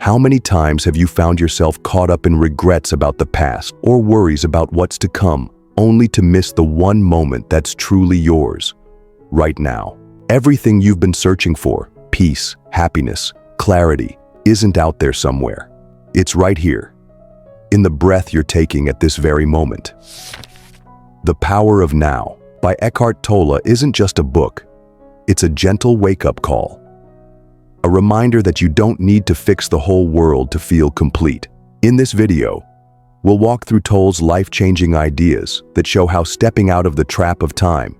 How many times have you found yourself caught up in regrets about the past or worries about what's to come, only to miss the one moment that's truly yours, right now? Everything you've been searching for, peace, happiness, clarity, isn't out there somewhere. It's right here, in the breath you're taking at this very moment. The Power of Now by Eckhart Tolle isn't just a book. It's a gentle wake-up call. A reminder that you don't need to fix the whole world to feel complete. In this video, we'll walk through Tolle's life-changing ideas that show how stepping out of the trap of time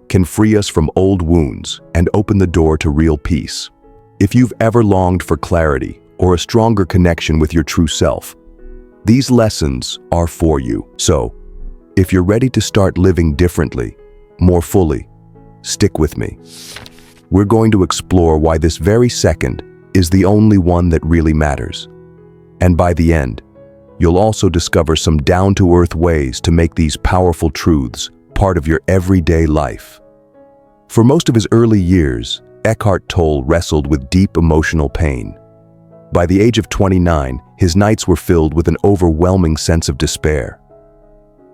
can free us from old wounds and open the door to real peace. If you've ever longed for clarity or a stronger connection with your true self, these lessons are for you. So, if you're ready to start living differently, more fully, stick with me. We're going to explore why this very second is the only one that really matters. And by the end, you'll also discover some down-to-earth ways to make these powerful truths part of your everyday life. For most of his early years, Eckhart Tolle wrestled with deep emotional pain. By the age of 29, his nights were filled with an overwhelming sense of despair.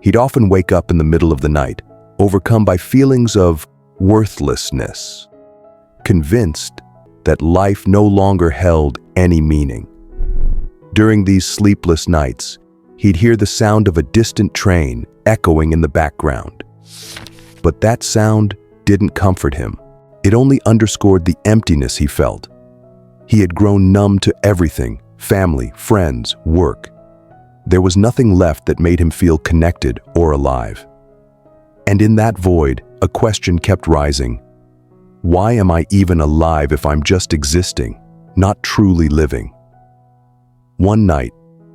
He'd often wake up in the middle of the night, overcome by feelings of worthlessness, convinced that life no longer held any meaning. During these sleepless nights, he'd hear the sound of a distant train echoing in the background. But that sound didn't comfort him. It only underscored the emptiness he felt. He had grown numb to everything: family, friends, work. There was nothing left that made him feel connected or alive. And in that void, a question kept rising. Why am I even alive if I'm just existing, not truly living? One night,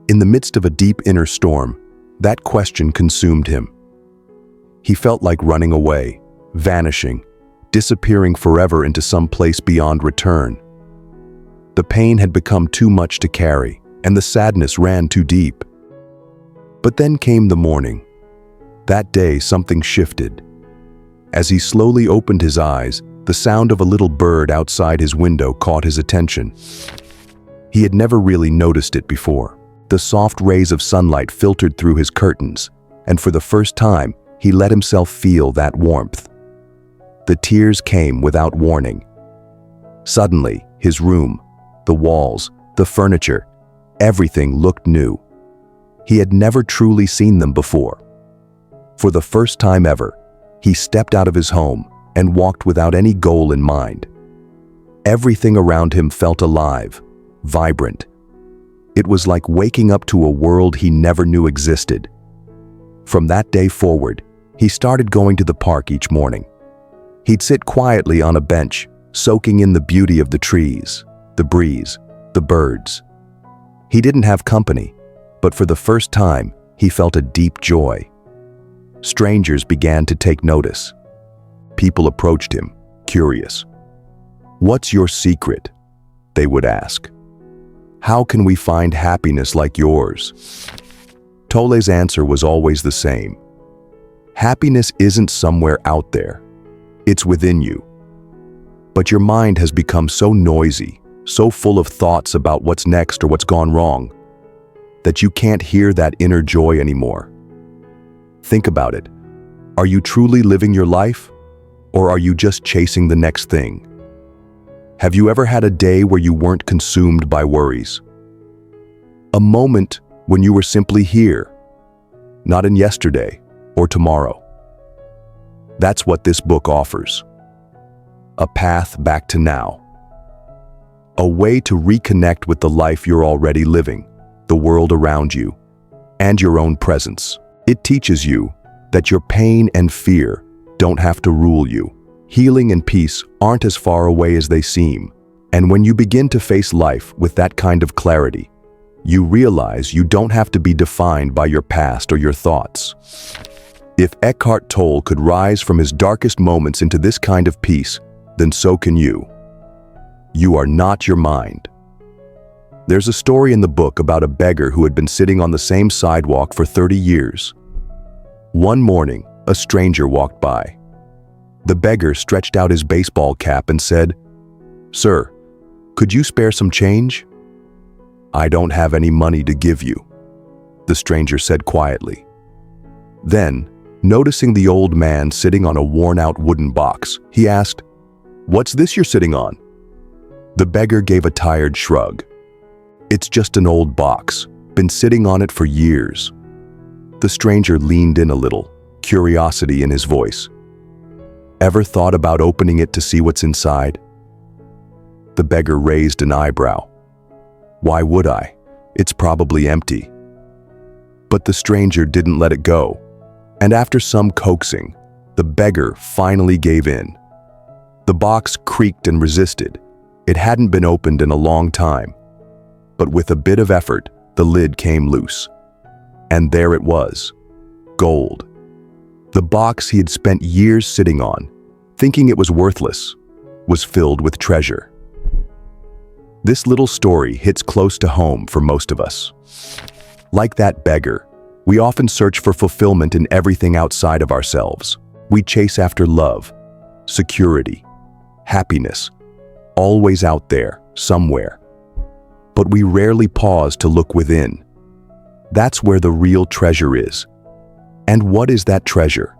in the midst of a deep inner storm, that question consumed him. He felt like running away, vanishing, disappearing forever into some place beyond return. The pain had become too much to carry, and the sadness ran too deep. But then came the morning. That day, something shifted. As he slowly opened his eyes, the sound of a little bird outside his window caught his attention. He had never really noticed it before. The soft rays of sunlight filtered through his curtains, and for the first time, he let himself feel that warmth. The tears came without warning. Suddenly, his room, the walls, the furniture, everything looked new. He had never truly seen them before. For the first time ever, he stepped out of his home and walked without any goal in mind. Everything around him felt alive, vibrant. It was like waking up to a world he never knew existed. From that day forward, he started going to the park each morning. He'd sit quietly on a bench, soaking in the beauty of the trees, the breeze, the birds. He didn't have company, but for the first time, he felt a deep joy. Strangers began to take notice. People approached him, curious. "What's your secret?" they would ask. "How can we find happiness like yours?" Tolle's answer was always the same. Happiness isn't somewhere out there. It's within you. But your mind has become so noisy, so full of thoughts about what's next or what's gone wrong, that you can't hear that inner joy anymore. Think about it. Are you truly living your life? Or are you just chasing the next thing? Have you ever had a day where you weren't consumed by worries? A moment when you were simply here, not in yesterday or tomorrow. That's what this book offers. A path back to now. A way to reconnect with the life you're already living, the world around you, and your own presence. It teaches you that your pain and fear don't have to rule you. Healing and peace aren't as far away as they seem. And when you begin to face life with that kind of clarity, you realize you don't have to be defined by your past or your thoughts. If Eckhart Tolle could rise from his darkest moments into this kind of peace, then so can you. You are not your mind. There's a story in the book about a beggar who had been sitting on the same sidewalk for 30 years. One morning, a stranger walked by. The beggar stretched out his baseball cap and said, "Sir, could you spare some change?" "I don't have any money to give you," the stranger said quietly. Then, noticing the old man sitting on a worn-out wooden box, he asked, "What's this you're sitting on?" The beggar gave a tired shrug. "It's just an old box, been sitting on it for years." The stranger leaned in a little, curiosity in his voice. "Ever thought about opening it to see what's inside?" The beggar raised an eyebrow. "Why would I? It's probably empty." But the stranger didn't let it go, and after some coaxing, the beggar finally gave in. The box creaked and resisted. It hadn't been opened in a long time. But with a bit of effort, the lid came loose. And there it was, gold. The box he had spent years sitting on, thinking it was worthless, was filled with treasure. This little story hits close to home for most of us. Like that beggar, we often search for fulfillment in everything outside of ourselves. We chase after love, security, happiness, always out there, somewhere. But we rarely pause to look within. That's where the real treasure is. And what is that treasure?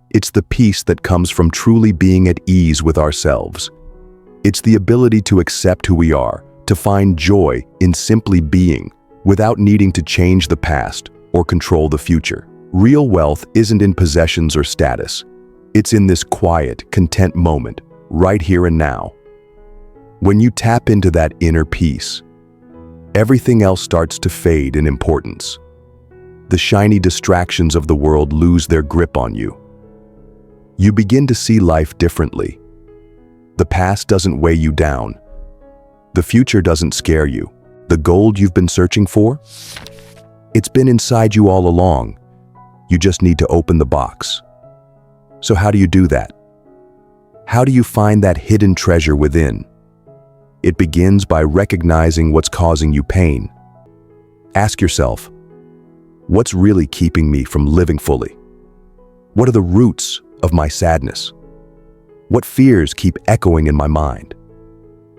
It's the peace that comes from truly being at ease with ourselves. It's the ability to accept who we are, to find joy in simply being, without needing to change the past or control the future. Real wealth isn't in possessions or status. It's in this quiet, content moment, right here and now. When you tap into that inner peace, everything else starts to fade in importance. The shiny distractions of the world lose their grip on you. You begin to see life differently. The past doesn't weigh you down. The future doesn't scare you. The gold you've been searching for? It's been inside you all along. You just need to open the box. So how do you do that? How do you find that hidden treasure within? It begins by recognizing what's causing you pain. Ask yourself, what's really keeping me from living fully? What are the roots of my sadness? What fears keep echoing in my mind?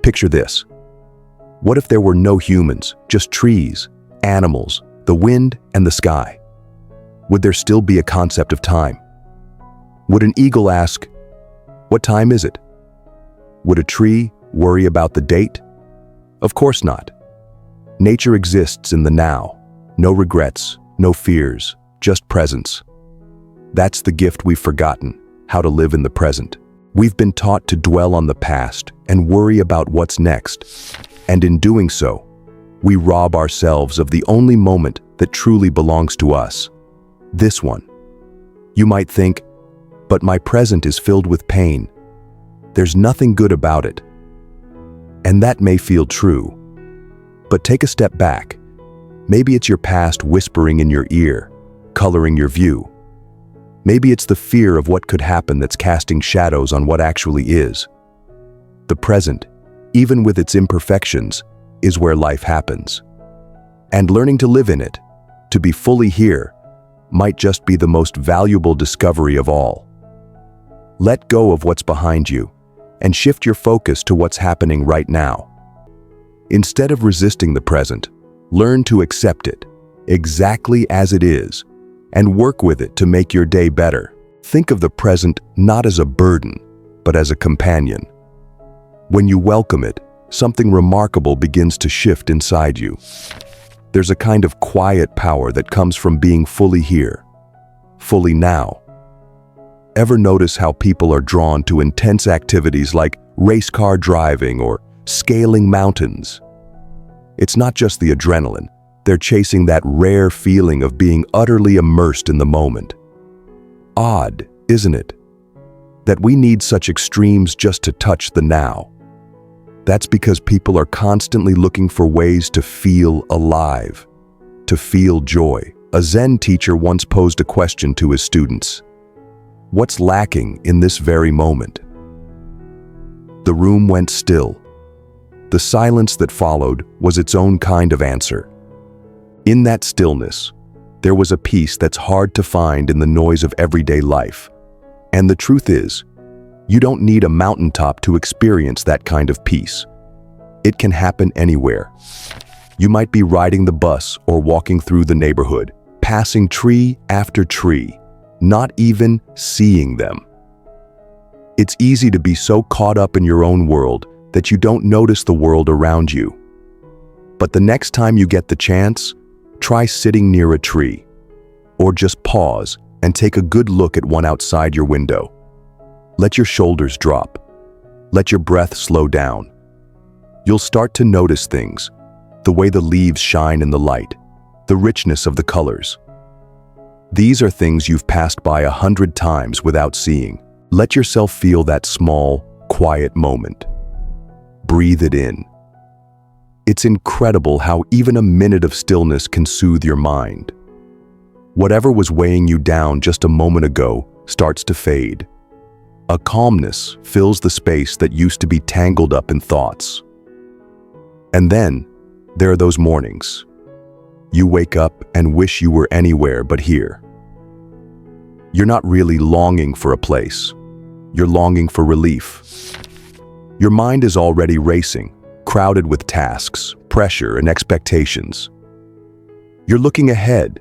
Picture this. What if there were no humans, just trees, animals, the wind, and the sky? Would there still be a concept of time? Would an eagle ask, "What time is it?" Would a tree worry about the date? Of course not. Nature exists in the now. No regrets, no fears, just presence. That's the gift we've forgotten, how to live in the present. We've been taught to dwell on the past and worry about what's next. And in doing so, we rob ourselves of the only moment that truly belongs to us. This one. You might think, but my present is filled with pain. There's nothing good about it. And that may feel true. But take a step back. Maybe it's your past whispering in your ear, coloring your view. Maybe it's the fear of what could happen that's casting shadows on what actually is. The present, even with its imperfections, is where life happens. And learning to live in it, to be fully here, might just be the most valuable discovery of all. Let go of what's behind you and shift your focus to what's happening right now. Instead of resisting the present, learn to accept it, exactly as it is, and work with it to make your day better. Think of the present not as a burden, but as a companion. When you welcome it, something remarkable begins to shift inside you. There's a kind of quiet power that comes from being fully here, fully now. Ever notice how people are drawn to intense activities like race car driving or scaling mountains? It's not just the adrenaline. They're chasing that rare feeling of being utterly immersed in the moment. Odd, isn't it? That we need such extremes just to touch the now. That's because people are constantly looking for ways to feel alive, to feel joy. A Zen teacher once posed a question to his students. What's lacking in this very moment? The room went still. The silence that followed was its own kind of answer. In that stillness, there was a peace that's hard to find in the noise of everyday life. And the truth is, you don't need a mountaintop to experience that kind of peace. It can happen anywhere. You might be riding the bus or walking through the neighborhood, passing tree after tree, not even seeing them. It's easy to be so caught up in your own world that you don't notice the world around you. But the next time you get the chance, try sitting near a tree, or just pause and take a good look at one outside your window. Let your shoulders drop. Let your breath slow down. You'll start to notice things, the way the leaves shine in the light, the richness of the colors. These are things you've passed by 100 times without seeing. Let yourself feel that small, quiet moment. Breathe it in. It's incredible how even a minute of stillness can soothe your mind. Whatever was weighing you down just a moment ago starts to fade. A calmness fills the space that used to be tangled up in thoughts. And then, there are those mornings. You wake up and wish you were anywhere but here. You're not really longing for a place. You're longing for relief. Your mind is already racing, crowded with tasks, pressure, and expectations. You're looking ahead,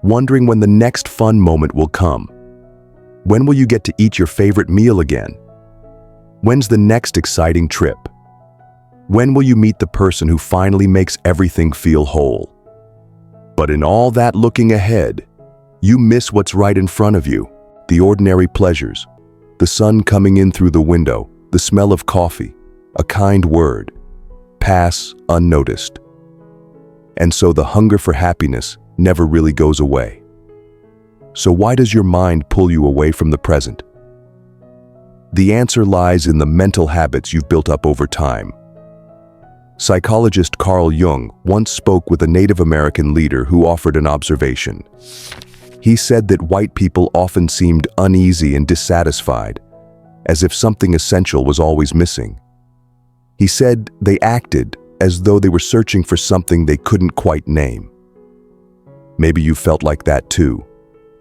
wondering when the next fun moment will come. When will you get to eat your favorite meal again? When's the next exciting trip? When will you meet the person who finally makes everything feel whole? But in all that looking ahead, you miss what's right in front of you, the ordinary pleasures, the sun coming in through the window, the smell of coffee, a kind word, pass unnoticed. And so the hunger for happiness never really goes away. So why does your mind pull you away from the present? The answer lies in the mental habits you've built up over time. Psychologist Carl Jung once spoke with a Native American leader who offered an observation. He said that white people often seemed uneasy and dissatisfied, as if something essential was always missing. He said they acted as though they were searching for something they couldn't quite name. Maybe you felt like that too,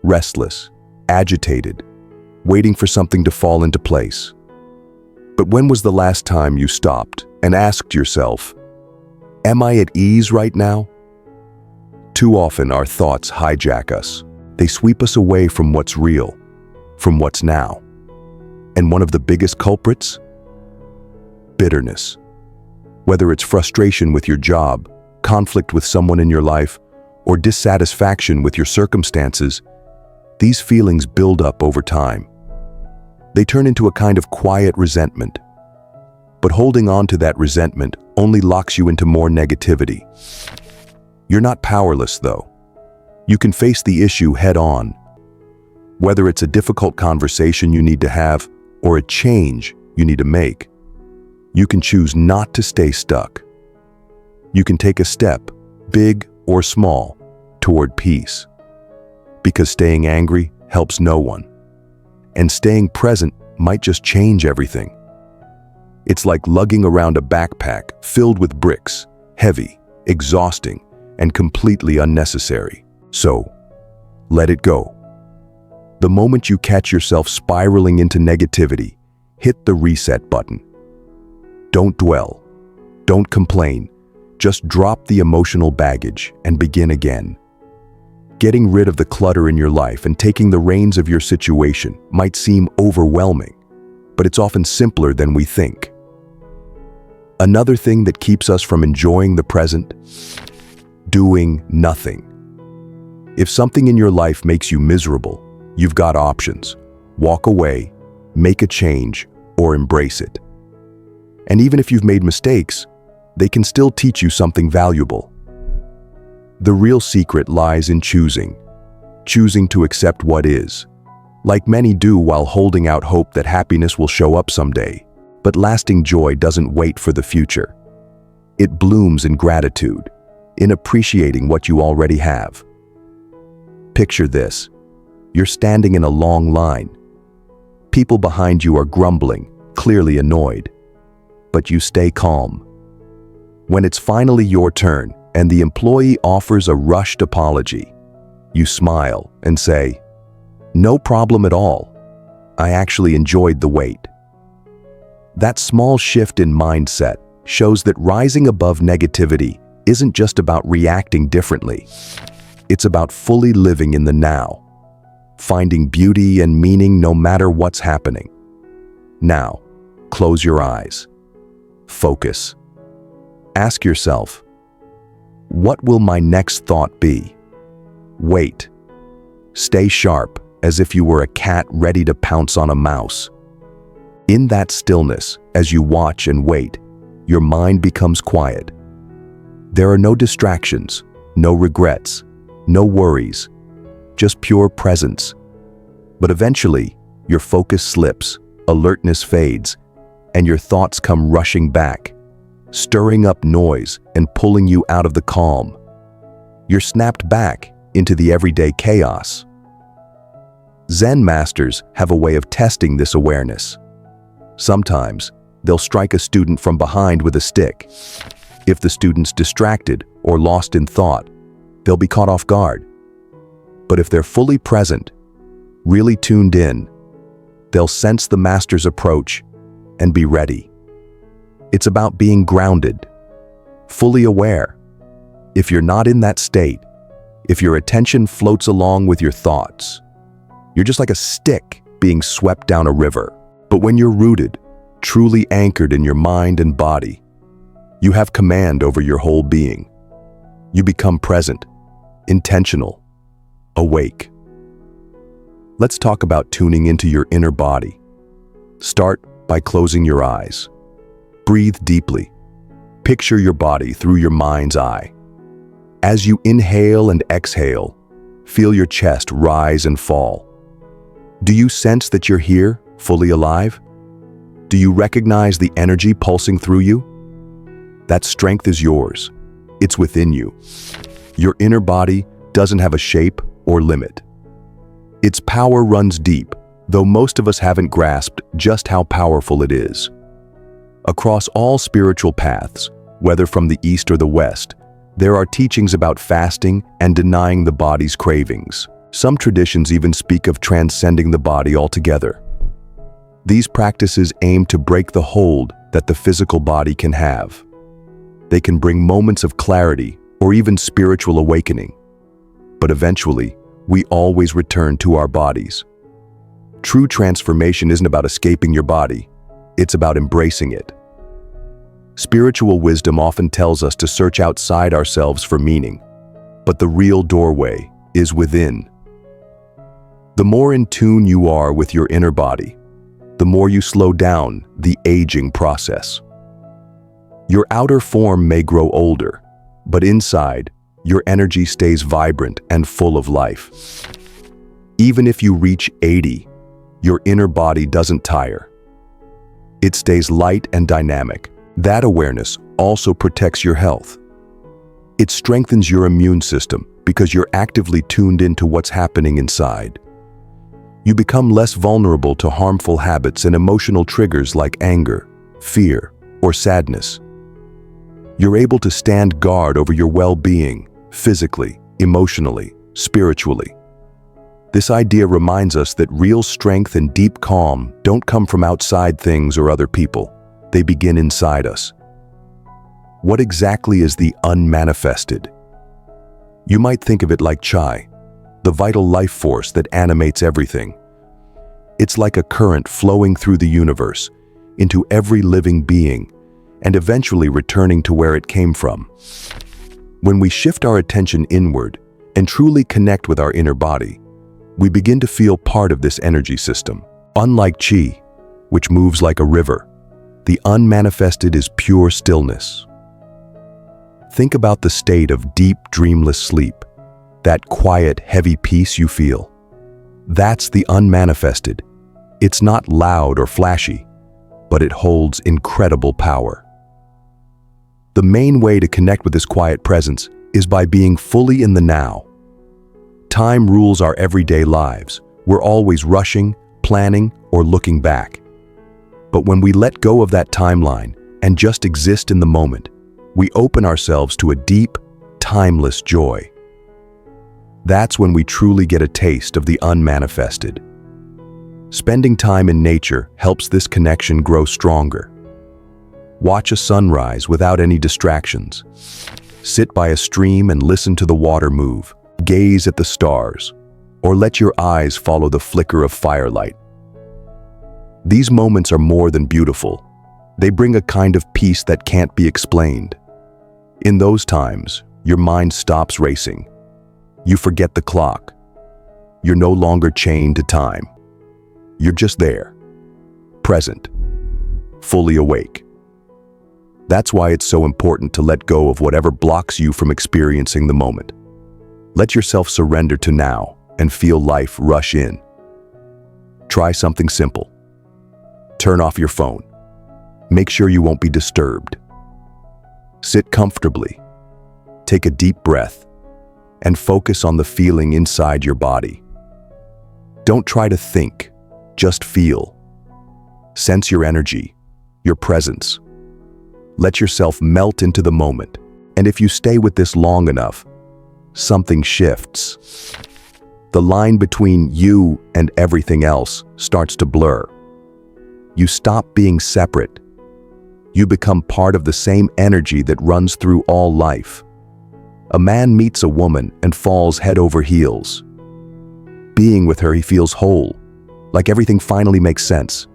restless, agitated, waiting for something to fall into place. But when was the last time you stopped and asked yourself, am I at ease right now? Too often our thoughts hijack us. They sweep us away from what's real, from what's now. And one of the biggest culprits? Bitterness. Whether it's frustration with your job, conflict with someone in your life, or dissatisfaction with your circumstances, these feelings build up over time. They turn into a kind of quiet resentment. But holding on to that resentment only locks you into more negativity. You're not powerless, though. You can face the issue head on. Whether it's a difficult conversation you need to have or a change you need to make, you can choose not to stay stuck. You can take a step, big or small, toward peace. Because staying angry helps no one. And staying present might just change everything. It's like lugging around a backpack filled with bricks, heavy, exhausting, and completely unnecessary. So, let it go. The moment you catch yourself spiraling into negativity, hit the reset button. Don't dwell. Don't complain. Just drop the emotional baggage and begin again. Getting rid of the clutter in your life and taking the reins of your situation might seem overwhelming, but it's often simpler than we think. Another thing that keeps us from enjoying the present? Doing nothing. If something in your life makes you miserable, you've got options. Walk away, make a change, or embrace it. And even if you've made mistakes, they can still teach you something valuable. The real secret lies in choosing to accept what is, like many do while holding out hope that happiness will show up someday. But lasting joy doesn't wait for the future. It blooms in gratitude, in appreciating what you already have. Picture this. You're standing in a long line. People behind you are grumbling, clearly annoyed. But you stay calm. When it's finally your turn and the employee offers a rushed apology, you smile and say, "No problem at all. I actually enjoyed the wait." That small shift in mindset shows that rising above negativity isn't just about reacting differently. It's about fully living in the now, finding beauty and meaning no matter what's happening. Now, close your eyes. Focus. Ask yourself, what will my next thought be? Wait. Stay sharp, as if you were a cat ready to pounce on a mouse. In that stillness, as you watch and wait, your mind becomes quiet. There are no distractions, no regrets, no worries, just pure presence. But eventually, your focus slips, alertness fades, and your thoughts come rushing back, stirring up noise and pulling you out of the calm. You're snapped back into the everyday chaos. Zen masters have a way of testing this awareness. Sometimes, they'll strike a student from behind with a stick. If the student's distracted or lost in thought, they'll be caught off guard. But if they're fully present, really tuned in, they'll sense the master's approach and be ready. It's about being grounded, fully aware. If you're not in that state, if your attention floats along with your thoughts, you're just like a stick being swept down a river. But when you're rooted, truly anchored in your mind and body, you have command over your whole being. You become present, intentional, awake. Let's talk about tuning into your inner body. Start by closing your eyes. Breathe deeply. Picture your body through your mind's eye. As you inhale and exhale, feel your chest rise and fall. Do you sense that you're here, fully alive? Do you recognize the energy pulsing through you? That strength is yours. It's within you. Your inner body doesn't have a shape or limit. Its power runs deep, though most of us haven't grasped just how powerful it is. Across all spiritual paths, whether from the East or the West, there are teachings about fasting and denying the body's cravings. Some traditions even speak of transcending the body altogether. These practices aim to break the hold that the physical body can have. They can bring moments of clarity or even spiritual awakening. But eventually, we always return to our bodies. True transformation isn't about escaping your body, it's about embracing it. Spiritual wisdom often tells us to search outside ourselves for meaning, but the real doorway is within. The more in tune you are with your inner body, the more you slow down the aging process. Your outer form may grow older, but inside, your energy stays vibrant and full of life. Even if you reach 80, your inner body doesn't tire. It stays light and dynamic. That awareness also protects your health. It strengthens your immune system because you're actively tuned into what's happening inside. You become less vulnerable to harmful habits and emotional triggers like anger, fear, or sadness. You're able to stand guard over your well-being, physically, emotionally, spiritually. This idea reminds us that real strength and deep calm don't come from outside things or other people. They begin inside us. What exactly is the unmanifested? You might think of it like chai, the vital life force that animates everything. It's like a current flowing through the universe, into every living being, and eventually returning to where it came from. When we shift our attention inward and truly connect with our inner body, we begin to feel part of this energy system. Unlike qi, which moves like a river, the unmanifested is pure stillness. Think about the state of deep, dreamless sleep, that quiet, heavy peace you feel. That's the unmanifested. It's not loud or flashy, but it holds incredible power. The main way to connect with this quiet presence is by being fully in the now. Time rules our everyday lives. We're always rushing, planning, or looking back. But when we let go of that timeline and just exist in the moment, we open ourselves to a deep, timeless joy. That's when we truly get a taste of the unmanifested. Spending time in nature helps this connection grow stronger. Watch a sunrise without any distractions. Sit by a stream and listen to the water move. Gaze at the stars, or let your eyes follow the flicker of firelight. These moments are more than beautiful. They bring a kind of peace that can't be explained. In those times, your mind stops racing. You forget the clock. You're no longer chained to time. You're just there, present, fully awake. That's why it's so important to let go of whatever blocks you from experiencing the moment. Let yourself surrender to now and feel life rush in. Try something simple. Turn off your phone. Make sure you won't be disturbed. Sit comfortably. Take a deep breath and focus on the feeling inside your body. Don't try to think, just feel. Sense your energy, your presence. Let yourself melt into the moment, and if you stay with this long enough, something shifts. The line between you and everything else starts to blur. You stop being separate. You become part of the same energy that runs through all life. A man meets a woman and falls head over heels. Being with her, he feels whole, like everything finally makes sense.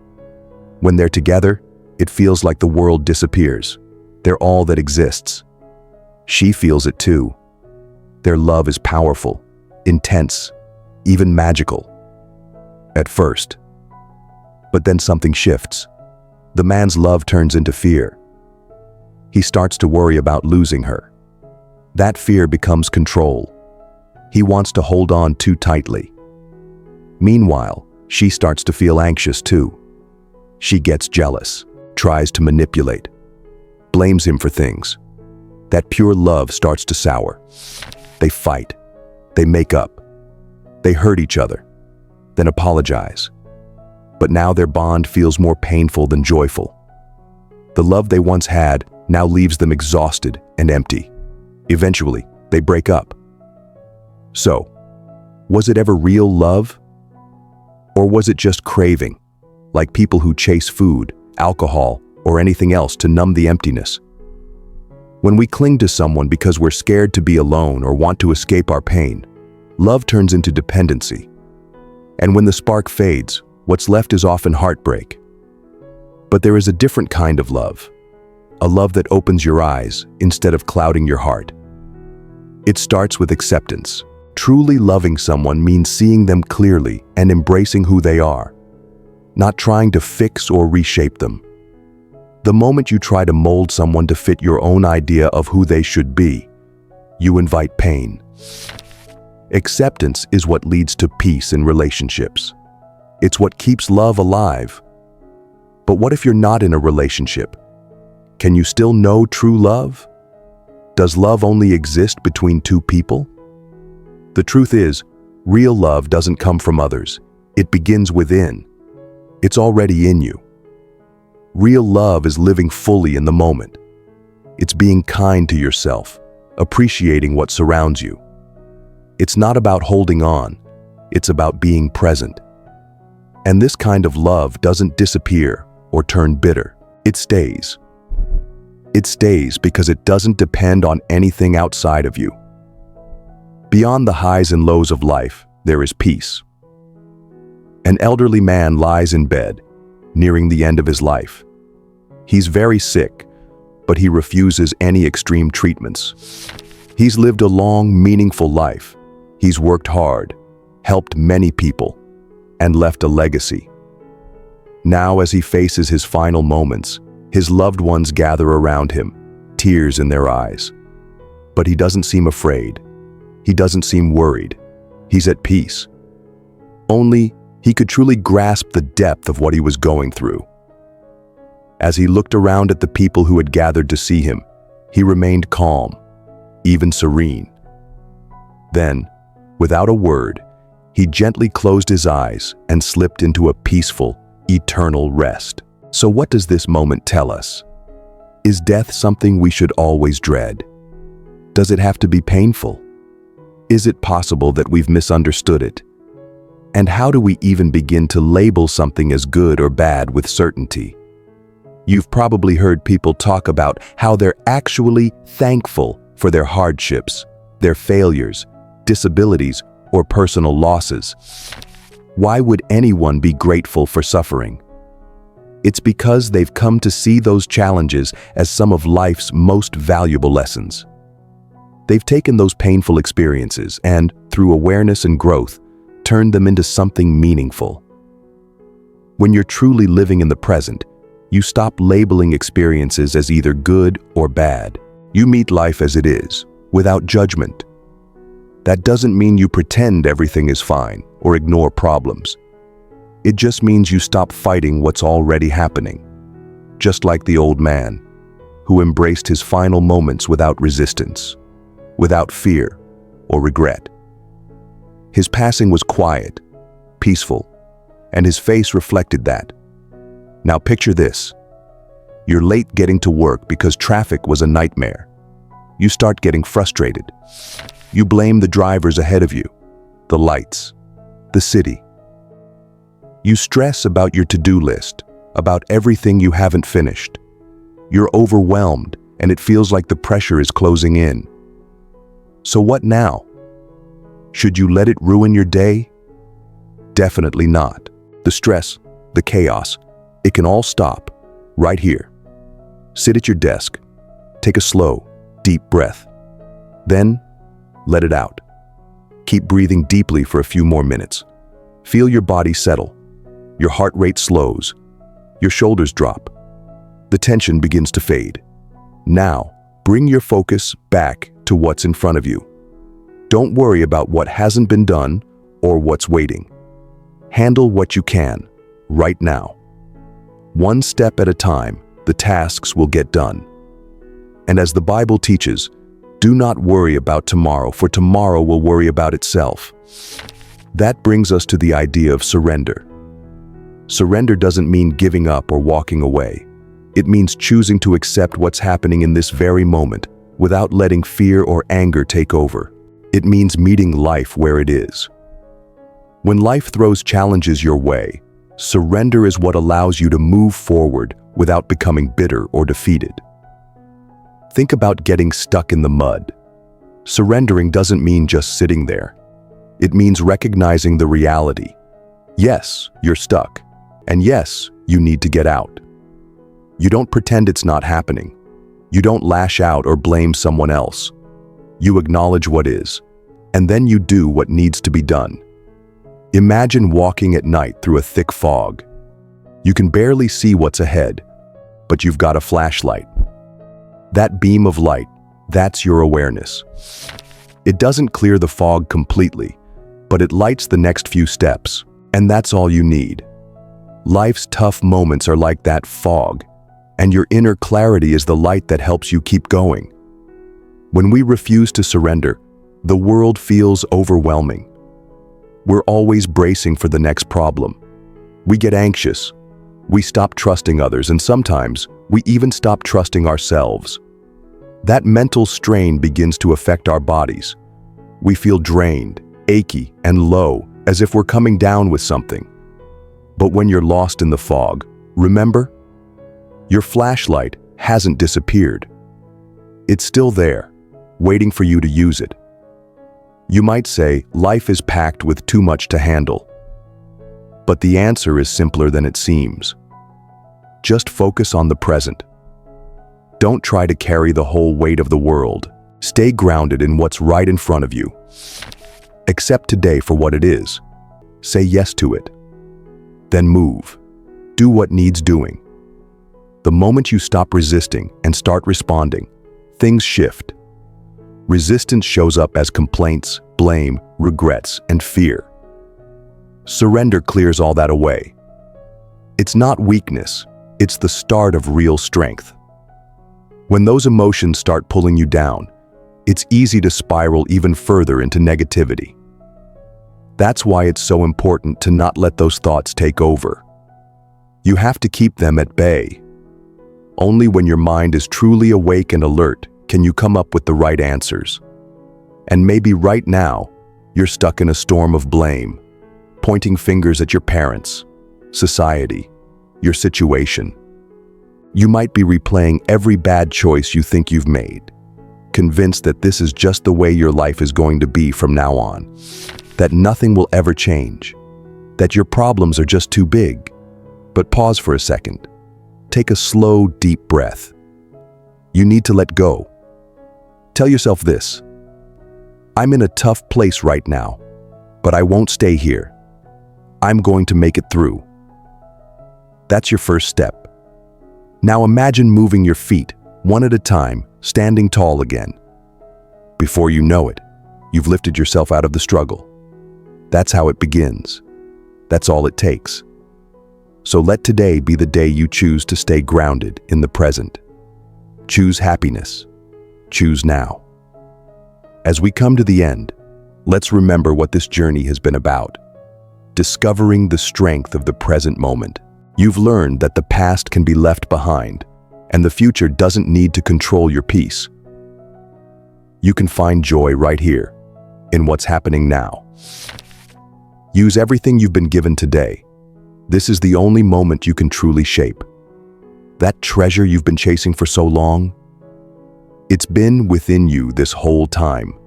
When they're together, it feels like the world disappears. They're all that exists. She feels it too. Their love is powerful, intense, even magical. At first. But then something shifts. The man's love turns into fear. He starts to worry about losing her. That fear becomes control. He wants to hold on too tightly. Meanwhile, she starts to feel anxious too. She gets jealous, tries to manipulate, blames him for things. That pure love starts to sour. They fight. They make up. They hurt each other, then apologize. But now their bond feels more painful than joyful. The love they once had now leaves them exhausted and empty. Eventually, they break up. So, was it ever real love? Or was it just craving, like people who chase food, alcohol, or anything else to numb the emptiness? When we cling to someone because we're scared to be alone or want to escape our pain, love turns into dependency. And when the spark fades, what's left is often heartbreak. But there is a different kind of love, a love that opens your eyes instead of clouding your heart. It starts with acceptance. Truly loving someone means seeing them clearly and embracing who they are, not trying to fix or reshape them. The moment you try to mold someone to fit your own idea of who they should be, you invite pain. Acceptance is what leads to peace in relationships. It's what keeps love alive. But what if you're not in a relationship? Can you still know true love? Does love only exist between two people? The truth is, real love doesn't come from others. It begins within. It's already in you. Real love is living fully in the moment. It's being kind to yourself, appreciating what surrounds you. It's not about holding on. It's about being present. And this kind of love doesn't disappear or turn bitter. It stays. It stays because it doesn't depend on anything outside of you. Beyond the highs and lows of life, there is peace. An elderly man lies in bed, nearing the end of his life. He's very sick, but he refuses any extreme treatments. He's lived a long, meaningful life. He's worked hard, helped many people, and left a legacy. Now, as he faces his final moments, his loved ones gather around him, tears in their eyes. But he doesn't seem afraid. He doesn't seem worried. He's at peace. Only he could truly grasp the depth of what he was going through. As he looked around at the people who had gathered to see him, he remained calm, even serene. Then, without a word, he gently closed his eyes and slipped into a peaceful, eternal rest. So what does this moment tell us? Is death something we should always dread? Does it have to be painful? Is it possible that we've misunderstood it? And how do we even begin to label something as good or bad with certainty? You've probably heard people talk about how they're actually thankful for their hardships, their failures, disabilities, or personal losses. Why would anyone be grateful for suffering? It's because they've come to see those challenges as some of life's most valuable lessons. They've taken those painful experiences and, through awareness and growth, turned them into something meaningful. When you're truly living in the present, you stop labeling experiences as either good or bad. You meet life as it is, without judgment. That doesn't mean you pretend everything is fine or ignore problems. It just means you stop fighting what's already happening. Just like the old man, who embraced his final moments without resistance, without fear or regret. His passing was quiet, peaceful, and his face reflected that. Now picture this. You're late getting to work because traffic was a nightmare. You start getting frustrated. You blame the drivers ahead of you, the lights, the city. You stress about your to-do list, about everything you haven't finished. You're overwhelmed, and it feels like the pressure is closing in. So what now? Should you let it ruin your day? Definitely not. The stress, the chaos, it can all stop right here. Sit at your desk, take a slow, deep breath. Then, let it out. Keep breathing deeply for a few more minutes. Feel your body settle. Your heart rate slows. Your shoulders drop. The tension begins to fade. Now, bring your focus back to what's in front of you. Don't worry about what hasn't been done or what's waiting. Handle what you can, right now. One step at a time, the tasks will get done. And as the Bible teaches, do not worry about tomorrow, for tomorrow will worry about itself. That brings us to the idea of surrender. Surrender doesn't mean giving up or walking away. It means choosing to accept what's happening in this very moment without letting fear or anger take over. It means meeting life where it is. When life throws challenges your way, surrender is what allows you to move forward without becoming bitter or defeated. Think about getting stuck in the mud. Surrendering doesn't mean just sitting there. It means recognizing the reality. Yes, you're stuck. And yes, you need to get out. You don't pretend it's not happening. You don't lash out or blame someone else. You acknowledge what is, and then you do what needs to be done. Imagine walking at night through a thick fog. You can barely see what's ahead, but you've got a flashlight. That beam of light, that's your awareness. It doesn't clear the fog completely, but it lights the next few steps, and that's all you need. Life's tough moments are like that fog, and your inner clarity is the light that helps you keep going. When we refuse to surrender, the world feels overwhelming. We're always bracing for the next problem. We get anxious. We stop trusting others, and sometimes we even stop trusting ourselves. That mental strain begins to affect our bodies. We feel drained, achy, and low, as if we're coming down with something. But when you're lost in the fog, remember? Your flashlight hasn't disappeared. It's still there, waiting for you to use it. You might say life is packed with too much to handle. But the answer is simpler than it seems. Just focus on the present. Don't try to carry the whole weight of the world. Stay grounded in what's right in front of you. Accept today for what it is. Say yes to it. Then move. Do what needs doing. The moment you stop resisting and start responding, things shift. Resistance shows up as complaints, blame, regrets, and fear. Surrender clears all that away. It's not weakness, it's the start of real strength. When those emotions start pulling you down, it's easy to spiral even further into negativity. That's why it's so important to not let those thoughts take over. You have to keep them at bay. Only when your mind is truly awake and alert can you come up with the right answers. And maybe right now, you're stuck in a storm of blame, pointing fingers at your parents, society, your situation. You might be replaying every bad choice you think you've made. convinced that this is just the way your life is going to be from now on, that nothing will ever change, that your problems are just too big. But pause for a second. Take a slow, deep breath. You need to let go. Tell yourself this: I'm in a tough place right now, but I won't stay here. I'm going to make it through. That's your first step. Now imagine moving your feet, one at a time, standing tall again. Before you know it, you've lifted yourself out of the struggle. That's how it begins. That's all it takes. So let today be the day you choose to stay grounded in the present. Choose happiness. Choose now. As we come to the end, let's remember what this journey has been about. Discovering the strength of the present moment. You've learned that the past can be left behind, and the future doesn't need to control your peace. You can find joy right here, in what's happening now. Use everything you've been given today. This is the only moment you can truly shape. That treasure you've been chasing for so long, it's been within you this whole time.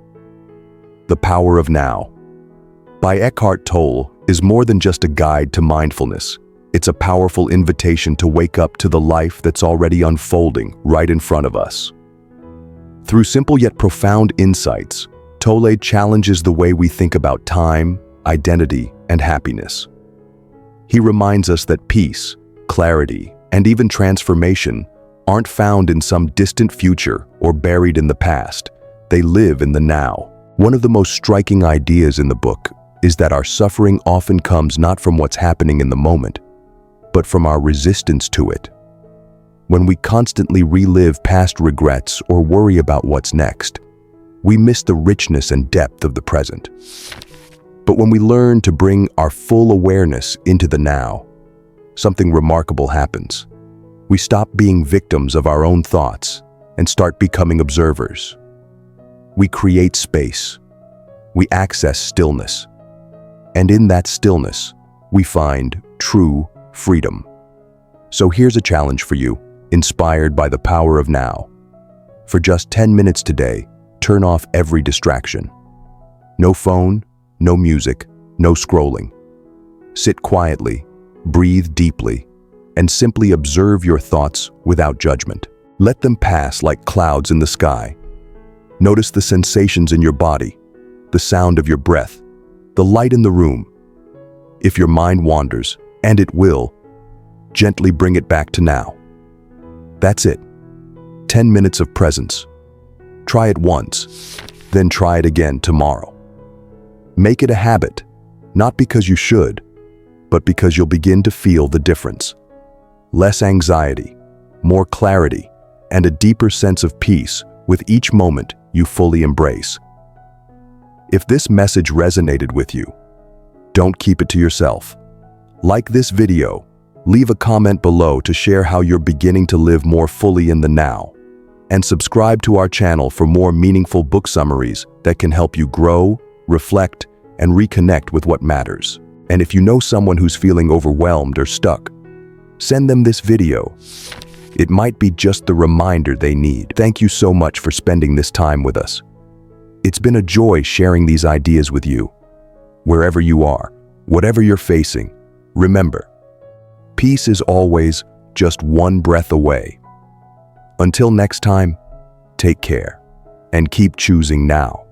The Power of Now, by Eckhart Tolle, is more than just a guide to mindfulness. It's a powerful invitation to wake up to the life that's already unfolding right in front of us. Through simple yet profound insights, Tolle challenges the way we think about time, identity, and happiness. He reminds us that peace, clarity, and even transformation aren't found in some distant future or buried in the past. They live in the now. One of the most striking ideas in the book is that our suffering often comes not from what's happening in the moment, but from our resistance to it. When we constantly relive past regrets or worry about what's next, we miss the richness and depth of the present. But when we learn to bring our full awareness into the now, something remarkable happens. We stop being victims of our own thoughts and start becoming observers. We create space. We access stillness. And in that stillness, we find true freedom. So here's a challenge for you, inspired by the power of now. For just 10 minutes today, turn off every distraction. No phone, no music, no scrolling. Sit quietly, breathe deeply, and simply observe your thoughts without judgment. Let them pass like clouds in the sky. Notice the sensations in your body, the sound of your breath, the light in the room. If your mind wanders, and it will, gently bring it back to now. That's it. 10 minutes of presence. Try it once, then try it again tomorrow. Make it a habit, not because you should, but because you'll begin to feel the difference. Less anxiety, more clarity, and a deeper sense of peace with each moment you fully embrace. If this message resonated with you, don't keep it to yourself. Like this video, leave a comment below to share how you're beginning to live more fully in the now, and subscribe to our channel for more meaningful book summaries that can help you grow, reflect, and reconnect with what matters. And if you know someone who's feeling overwhelmed or stuck, send them this video. It might be just the reminder they need. Thank you so much for spending this time with us. It's been a joy sharing these ideas with you. Wherever you are, whatever you're facing, remember, peace is always just one breath away. Until next time, take care and keep choosing now.